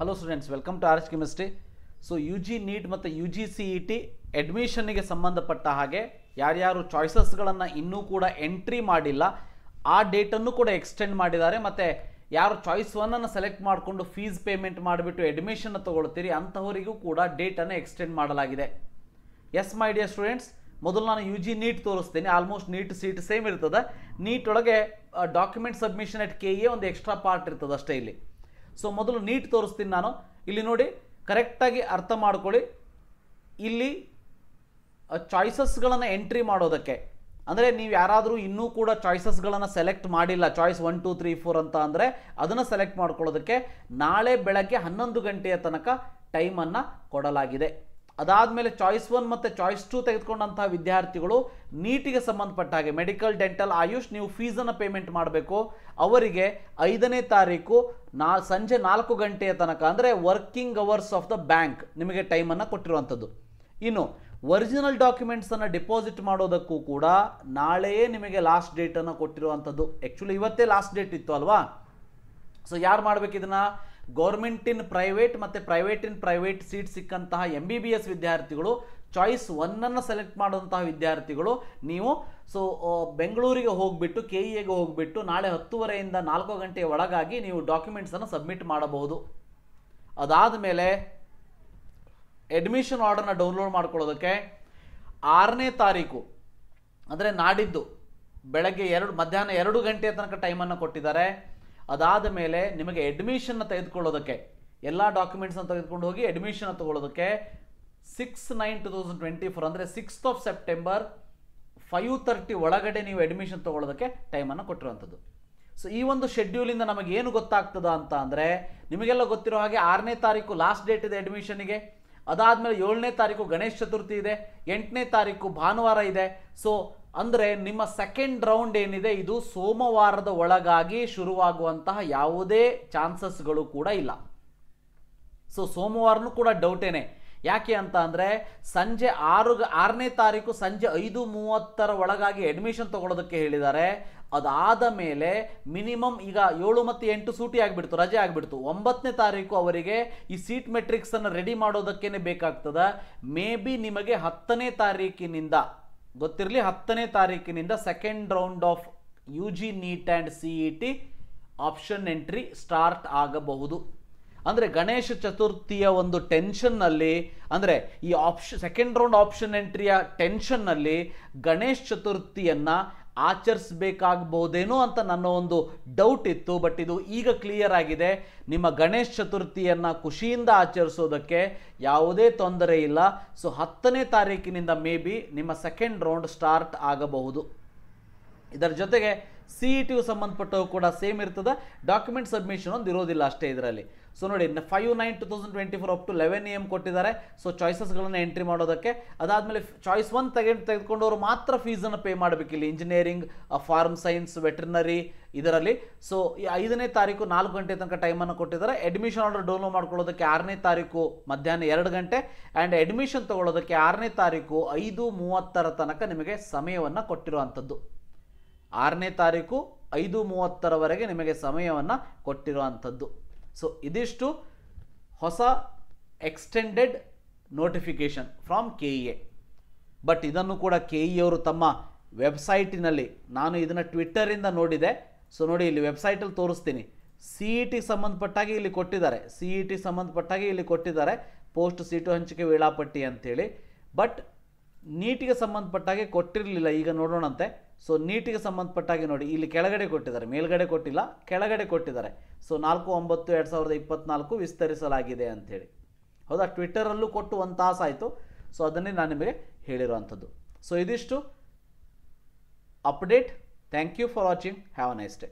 Hello students, welcome to R H chemistry. So U G NEET ಮತ್ತು U G C E T ಅಡ್ಮಿಷನ್ನಿಗೆ ಸಂಬಂಧಪಟ್ಟ ಹಾಗೆ ಯಾರ್ಯಾರು ಚಾಯ್ಸಸ್ಗಳನ್ನು ಇನ್ನೂ ಕೂಡ ಎಂಟ್ರಿ ಮಾಡಿಲ್ಲ ಆ ಡೇಟನ್ನು ಕೂಡ ಎಕ್ಸ್ಟೆಂಡ್ ಮಾಡಿದ್ದಾರೆ. ಮತ್ತು ಯಾರು ಚಾಯ್ಸ್ ಒನ್ನನ್ನು ಸೆಲೆಕ್ಟ್ ಮಾಡಿಕೊಂಡು ಫೀಸ್ ಪೇಮೆಂಟ್ ಮಾಡಿಬಿಟ್ಟು ಅಡ್ಮಿಷನ್ ತೊಗೊಳ್ತೀರಿ ಅಂಥವರಿಗೂ ಕೂಡ ಡೇಟನ್ನು ಎಕ್ಸ್ಟೆಂಡ್ ಮಾಡಲಾಗಿದೆ. ಎಸ್ ಮೈ ಡಿಯರ್ ಸ್ಟೂಡೆಂಟ್ಸ್, ಮೊದಲು ನಾನು ಯು ಜಿ ನೀಟ್ ತೋರಿಸ್ತೀನಿ. ಆಲ್ಮೋಸ್ಟ್ ನೀಟ್ ಸೀಟ್ ಸೇಮ್ ಇರ್ತದೆ. ನೀಟ್ ಒಳಗೆ document submission at K A ಒಂದು ಎಕ್ಸ್ಟ್ರಾ ಪಾರ್ಟ್ ಇರ್ತದೆ ಅಷ್ಟೇ ಇಲ್ಲಿ. ಸೊ ಮೊದಲು ನೀಟ್ ತೋರಿಸ್ತೀನಿ ನಾನು. ಇಲ್ಲಿ ನೋಡಿ, ಕರೆಕ್ಟಾಗಿ ಅರ್ಥ ಮಾಡ್ಕೊಳ್ಳಿ. ಇಲ್ಲಿ ಚಾಯ್ಸಸ್ಗಳನ್ನು ಎಂಟ್ರಿ ಮಾಡೋದಕ್ಕೆ ಅಂದರೆ ನೀವು ಯಾರಾದರೂ ಇನ್ನೂ ಕೂಡ ಚಾಯ್ಸಸ್ಗಳನ್ನು ಸೆಲೆಕ್ಟ್ ಮಾಡಿಲ್ಲ, ಚಾಯ್ಸ್ 1 2 3 4 ಅಂತ ಅಂದರೆ ಅದನ್ನು ಸೆಲೆಕ್ಟ್ ಮಾಡ್ಕೊಳ್ಳೋದಕ್ಕೆ ನಾಳೆ ಬೆಳಗ್ಗೆ 11 ಗಂಟೆಯ ತನಕ ಟೈಮನ್ನು ಕೊಡಲಾಗಿದೆ. ಅದಾದಮೇಲೆ ಚಾಯ್ಸ್ 1 ಮತ್ತು ಚಾಯ್ಸ್ 2 ತೆಗೆದುಕೊಂಡಂತಹ ವಿದ್ಯಾರ್ಥಿಗಳು ನೀಟಿಗೆ ಸಂಬಂಧಪಟ್ಟ ಹಾಗೆ ಮೆಡಿಕಲ್, ಡೆಂಟಲ್, ಆಯುಷ್ ನೀವು ಫೀಸನ್ನು ಪೇಮೆಂಟ್ ಮಾಡಬೇಕು. ಅವರಿಗೆ 5ನೇ ತಾರೀಕು ಸಂಜೆ 4 ಗಂಟೆಯ ತನಕ ಅಂದರೆ working hours of the bank ನಿಮಗೆ ಟೈಮನ್ನು ಕೊಟ್ಟಿರುವಂಥದ್ದು. ಇನ್ನು ಒರಿಜಿನಲ್ ಡಾಕ್ಯುಮೆಂಟ್ಸನ್ನು ಡಿಪಾಸಿಟ್ ಮಾಡೋದಕ್ಕೂ ಕೂಡ ನಾಳೆಯೇ ನಿಮಗೆ ಲಾಸ್ಟ್ ಡೇಟನ್ನು ಕೊಟ್ಟಿರುವಂಥದ್ದು. ಆ್ಯಕ್ಚುಲಿ ಇವತ್ತೇ ಲಾಸ್ಟ್ ಡೇಟ್ ಇತ್ತು ಅಲ್ವಾ. ಸೊ ಯಾರು ಮಾಡಬೇಕು ಇದನ್ನು? ಗೌರ್ಮೆಂಟ್ ಇನ್ ಪ್ರೈವೇಟ್ ಮತ್ತು ಪ್ರೈವೇಟ್ ಇನ್ ಪ್ರೈವೇಟ್ ಸೀಟ್ ಸಿಕ್ಕಂತಹ MBBS ವಿದ್ಯಾರ್ಥಿಗಳು, ಚಾಯ್ಸ್ 1ಅನ್ನು ಸೆಲೆಕ್ಟ್ ಮಾಡುವಂತಹ ವಿದ್ಯಾರ್ಥಿಗಳು ನೀವು ಬೆಂಗಳೂರಿಗೆ ಹೋಗಿಬಿಟ್ಟು KEAಗೆ ಹೋಗಿಬಿಟ್ಟು ನಾಳೆ 10:30ಯಿಂದ 4 ಗಂಟೆಯ ಒಳಗಾಗಿ ನೀವು ಡಾಕ್ಯುಮೆಂಟ್ಸನ್ನು ಸಬ್ಮಿಟ್ ಮಾಡಬಹುದು. ಅದಾದ ಮೇಲೆ ಅಡ್ಮಿಷನ್ ಆರ್ಡರ್ನ ಡೌನ್ಲೋಡ್ ಮಾಡ್ಕೊಳ್ಳೋದಕ್ಕೆ 6ನೇ ತಾರೀಕು ಅಂದರೆ ನಾಡಿದ್ದು ಬೆಳಗ್ಗೆ ಮಧ್ಯಾಹ್ನ 2 ಗಂಟೆಯ ತನಕ ಟೈಮನ್ನು ಕೊಟ್ಟಿದ್ದಾರೆ. ಅದಾದ ಮೇಲೆ ನಿಮಗೆ ಅಡ್ಮಿಷನ್ನ ತೆಗೆದುಕೊಳ್ಳೋದಕ್ಕೆ ಎಲ್ಲ ಡಾಕ್ಯುಮೆಂಟ್ಸನ್ನು ತೆಗೆದುಕೊಂಡು ಹೋಗಿ ಅಡ್ಮಿಷನ್ ತಗೊಳ್ಳೋದಕ್ಕೆ 6/9/2024 ಅಂದರೆ 6th ಸೆಪ್ಟೆಂಬರ್ 5:30 ಒಳಗಡೆ ನೀವು ಅಡ್ಮಿಷನ್ ತಗೊಳ್ಳೋದಕ್ಕೆ ಟೈಮನ್ನು ಕೊಟ್ಟಿರುವಂಥದ್ದು. ಸೊ ಈ ಒಂದು ಶೆಡ್ಯೂಲಿಂದ ನಮಗೆ ಏನು ಗೊತ್ತಾಗ್ತದ ಅಂತ ಅಂದರೆ, ನಿಮಗೆಲ್ಲ ಗೊತ್ತಿರೋ ಹಾಗೆ 6ನೇ ತಾರೀಕು ಲಾಸ್ಟ್ ಡೇಟ್ ಇದೆ ಅಡ್ಮಿಷನ್ನಿಗೆ. ಅದಾದಮೇಲೆ 7ನೇ ತಾರೀಕು ಗಣೇಶ ಚತುರ್ಥಿ ಇದೆ, 8ನೇ ತಾರೀಕು ಭಾನುವಾರ ಇದೆ. ಸೊ ಅಂದರೆ ನಿಮ್ಮ ಸೆಕೆಂಡ್ ರೌಂಡ್ ಏನಿದೆ ಇದು ಸೋಮವಾರದ ಒಳಗಾಗಿ ಶುರುವಾಗುವಂತಹ ಯಾವುದೇ ಚಾನ್ಸಸ್ಗಳು ಕೂಡ ಇಲ್ಲ. ಸೊ ಸೋಮವಾರನೂ ಕೂಡ ಡೌಟೇನೆ. ಯಾಕೆ ಅಂತ ಅಂದರೆ ಸಂಜೆ 6ನೇ ತಾರೀಕು ಸಂಜೆ 5:30 ಒಳಗಾಗಿ ಅಡ್ಮಿಷನ್ ತಗೊಳ್ಳೋದಕ್ಕೆ ಹೇಳಿದ್ದಾರೆ. ಅದಾದ ಮೇಲೆ ಮಿನಿಮಮ್ ಈಗ 7 ಮತ್ತು 8 ಸೂಟಿ ಆಗಿಬಿಡ್ತು, ರಜೆ ಆಗಿಬಿಡ್ತು. 9ನೇ ತಾರೀಕು ಅವರಿಗೆ ಈ ಸೀಟ್ ಮೆಟ್ರಿಕ್ಸನ್ನು ರೆಡಿ ಮಾಡೋದಕ್ಕೇ ಬೇಕಾಗ್ತದೆ. ಮೇ ಬಿ ನಿಮಗೆ 10ನೇ ತಾರೀಕಿನಿಂದ ಗೊತ್ತಿರಲಿ, 10ನೇ ತಾರೀಕಿನಿಂದ second round of UG NEET and CET option entry start ಆಗಬಹುದು. ಅಂದರೆ ಗಣೇಶ ಚತುರ್ಥಿಯ ಒಂದು ಟೆನ್ಷನ್ನಲ್ಲಿ, ಅಂದರೆ ಈ ಸೆಕೆಂಡ್ ರೌಂಡ್ ಆಪ್ಷನ್ ಎಂಟ್ರಿಯ ಟೆನ್ಷನ್ನಲ್ಲಿ ಗಣೇಶ ಚತುರ್ಥಿಯನ್ನು ಆಚರಿಸಬೇಕಾಗಬಹುದೇನೋ ಅಂತ ನನ್ನ ಒಂದು ಡೌಟ್ ಇತ್ತು. ಬಟ್ ಇದು ಈಗ ಕ್ಲಿಯರ್ ಆಗಿದೆ. ನಿಮ್ಮ ಗಣೇಶ ಚತುರ್ಥಿಯನ್ನು ಖುಷಿಯಿಂದ ಆಚರಿಸೋದಕ್ಕೆ ಯಾವುದೇ ತೊಂದರೆ ಇಲ್ಲ. ಸೊ 10ನೇ ತಾರೀಕಿನಿಂದ ಮೇ ಬಿ ನಿಮ್ಮ ಸೆಕೆಂಡ್ ರೌಂಡ್ ಸ್ಟಾರ್ಟ್ ಆಗಬಹುದು. ಇದರ ಜೊತೆಗೆ CETಗೂ ಸಂಬಂಧಪಟ್ಟವು ಕೂಡ ಸೇಮ್ ಇರ್ತದೆ. ಡಾಕ್ಯುಮೆಂಟ್ ಸಬ್ಮಿಷನ್ ಒಂದು ಇರೋದಿಲ್ಲ ಅಷ್ಟೇ ಇದರಲ್ಲಿ. ಸೊ ನೋಡಿ, 5/9/2024 ಅಪ್ ಟು 11 AM ಕೊಟ್ಟಿದ್ದಾರೆ. ಸೊ ಚಾಯ್ಸಸ್ಗಳನ್ನು ಎಂಟ್ರಿ ಮಾಡೋದಕ್ಕೆ. ಅದಾದಮೇಲೆ ಚಾಯ್ಸ್ 1 ತೆಗೆದುಕೊಂಡವರು ಮಾತ್ರ ಫೀಸನ್ನು ಪೇ ಮಾಡಬೇಕಿಲ್ಲ. ಇಂಜಿನಿಯರಿಂಗ್, ಫಾರ್ಮ್ ಸೈನ್ಸ್, ವೆಟರ್ನರಿ ಇದರಲ್ಲಿ. ಸೊ ಈ 5ನೇ ತಾರೀಕು 4 ಗಂಟೆ ತನಕ ಟೈಮನ್ನು ಕೊಟ್ಟಿದ್ದಾರೆ. ಅಡ್ಮಿಷನ್ ಆರ್ಡರ್ ಡೌನ್ಲೋಡ್ ಮಾಡ್ಕೊಳ್ಳೋದಕ್ಕೆ 6ನೇ ತಾರೀಕು ಮಧ್ಯಾಹ್ನ 2 ಗಂಟೆ ಆ್ಯಂಡ್ ಅಡ್ಮಿಷನ್ ತೊಗೊಳ್ಳೋದಕ್ಕೆ 6ನೇ ತಾರೀಕು 5:30 ತನಕ ನಿಮಗೆ ಸಮಯವನ್ನು ಕೊಟ್ಟಿರುವಂಥದ್ದು. 6ನೇ ತಾರೀಕು 5:30ವರೆಗೆ ನಿಮಗೆ ಸಮಯವನ್ನು ಕೊಟ್ಟಿರುವಂಥದ್ದು. ಸೊ ಇದಿಷ್ಟು ಹೊಸ extended notification from KEA. But ಇದನ್ನು ಕೂಡ KEA ಅವರು ತಮ್ಮ ವೆಬ್ಸೈಟಿನಲ್ಲಿ, ನಾನು ಇದನ್ನು ಟ್ವಿಟ್ಟರಿಂದ ನೋಡಿದೆ. ಸೊ ನೋಡಿ, ಇಲ್ಲಿ ವೆಬ್ಸೈಟಲ್ಲಿ ತೋರಿಸ್ತೀನಿ. CET ಸಂಬಂಧಪಟ್ಟಾಗಿ ಇಲ್ಲಿ ಕೊಟ್ಟಿದ್ದಾರೆ, CET ಸಂಬಂಧಪಟ್ಟಾಗಿ ಇಲ್ಲಿ ಕೊಟ್ಟಿದ್ದಾರೆ ಪೋಸ್ಟ್ ಸೀಟು ಹಂಚಿಕೆ ವೇಳಾಪಟ್ಟಿ ಅಂಥೇಳಿ. ಬಟ್ ನೀಟಿಗೆ ಸಂಬಂಧಪಟ್ಟಾಗೆ ಕೊಟ್ಟಿರಲಿಲ್ಲ. ಈಗ ನೋಡೋಣಂತೆ. ಸೊ ನೀಟಿಗೆ ಸಂಬಂಧಪಟ್ಟಾಗಿ ನೋಡಿ, ಇಲ್ಲಿ ಕೆಳಗಡೆ ಕೊಟ್ಟಿದ್ದಾರೆ, ಮೇಲ್ಗಡೆ ಕೊಟ್ಟಿಲ್ಲ, ಕೆಳಗಡೆ ಕೊಟ್ಟಿದ್ದಾರೆ. ಸೊ 4/9/2024 ವಿಸ್ತರಿಸಲಾಗಿದೆ ಅಂಥೇಳಿ. ಹೌದಾ, ಟ್ವಿಟ್ಟರಲ್ಲೂ ಕೊಟ್ಟು 1 ತಾಸು ಆಯಿತು. ಸೊ ಅದನ್ನೇ ನಾನು ನಿಮಗೆ ಹೇಳಿರುವಂಥದ್ದು. ಸೊ ಇದಿಷ್ಟು update. Thank you for watching. Have a nice day.